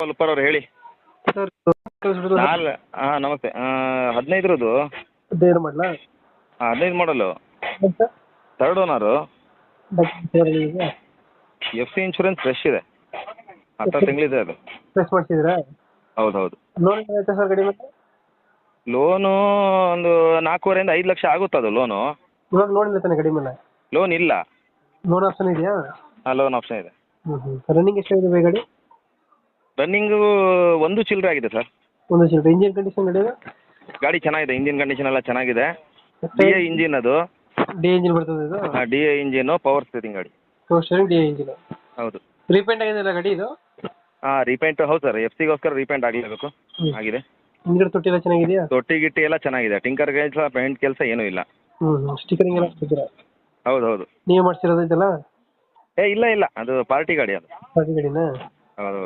Whopper ಅವ್ರು ಹೇಳಿ. Sir ಹಾಂ ನಮಸ್ತೆ. 15ರದ್ದು. ಹದಿನೈದು ಮಾಡಲಾ? 15 ಮಾಡಲು, ಸರ್ ಥರ್ಡ್ ಓನರು. ಇದೆ ಎಫ್ ಸಿ ಇನ್ಶೂರೆನ್ಸ್ ಫ್ರೆಶ್ ಇದೆ, 10 ತಿಂಗಳಿದೆ ಅದು. ಪ್ರೆಸ್ ಮಾಡಿಸಿದ್ರಾ? ಹೌದು ಹೌದು. ಲೋನ್ ಆಯ್ತಾ ಸರ್ ಗಾಡಿ ಮತ್ತೆ? ಲೋನು ಒಂದು 4.5 5 ಲಕ್ಷ ಆಗುತ್ತೆ ಅದು ಲೋನು. ಇವಾಗ ಲೋನ್ ಇಲ್ಲ ತಾನೆ ಗಾಡಿ ಮೇಲೆ? ಲೋನ್ ಇಲ್ಲ. ಲೋನ್ ಆಪ್ಷನ್ ಇದೆಯಾ? ಲೋನ್ ಆಪ್ಷನ್ ಇದೆ. ರನ್ನಿಂಗ್ ಎಷ್ಟಾಗಿದೆ ಗಾಡಿ? ರನ್ನಿಂಗು ಒಂದು ಚಿಲ್ಲರೆ ಆಗಿದೆ ಸರ್. ಒಂದು ಚಿಲ್ಲರೆ. ಇಂಜಿನ್ ಕಂಡೀಷನ್ ಗಾಡಿ ಇದೆ? ಗಾಡಿ ಚೆನ್ನಾಗಿದೆ, ಇಂಜಿನ್ ಕಂಡೀಷನ್ ಎಲ್ಲ ಚೆನ್ನಾಗಿದೆ. ಡಿ ಐ ಇಂಜಿನ್ ಅದು. ಡಿ ಇಂಜಿನ್ ಬರ್ತದೆ ಇದು? D I engine, power steering ಗಾಡಿ. Power steering, D engine. ಹೌದು. ರೀಪೇಂಟ್ ಆಗಿದೆಯಲ್ಲ ಗಾಡಿ ಇದು? ರೀಪೇಂಟ್ ಹೌದು ಸರ್, ಎಫ್ ಸಿಗೋಸ್ಕರ ರೀಪೇಂಟ್ ಆಗಲೇಬೇಕು. ಆಗಿದೆ. ಹಿಂದ್ಗಡೆ ತೊಟ್ಟಿ ಎಲ್ಲ ಚೆನ್ನಾಗಿದೆಯಾ? ತೊಟ್ಟಿ ಗಿಟ್ಟಿ ಎಲ್ಲ ಚೆನ್ನಾಗಿದೆ, ಟಿಂಕರ್ ಕೆಲಸ ಪೇಂಟ್ ಕೆಲಸ ಏನೂ ಇಲ್ಲ. ಸ್ಟಿಕರಿಂಗ್ ಎಲ್ಲ ಹಾಕ್ತಿದ್ದೀರಾ? ಹೌದು ಹೌದು. ನೀವೇ ಮಾಡಿಸಿರೋದು ಇದೆಲ್ಲ? ಇಲ್ಲ ಇಲ್ಲ, ಅದು ಪಾರ್ಟಿ ಗಾಡಿ ಅದು. ಪಾರ್ಟಿ ಗಾಡಿನಾ? ಹೌದು ಹೌದು.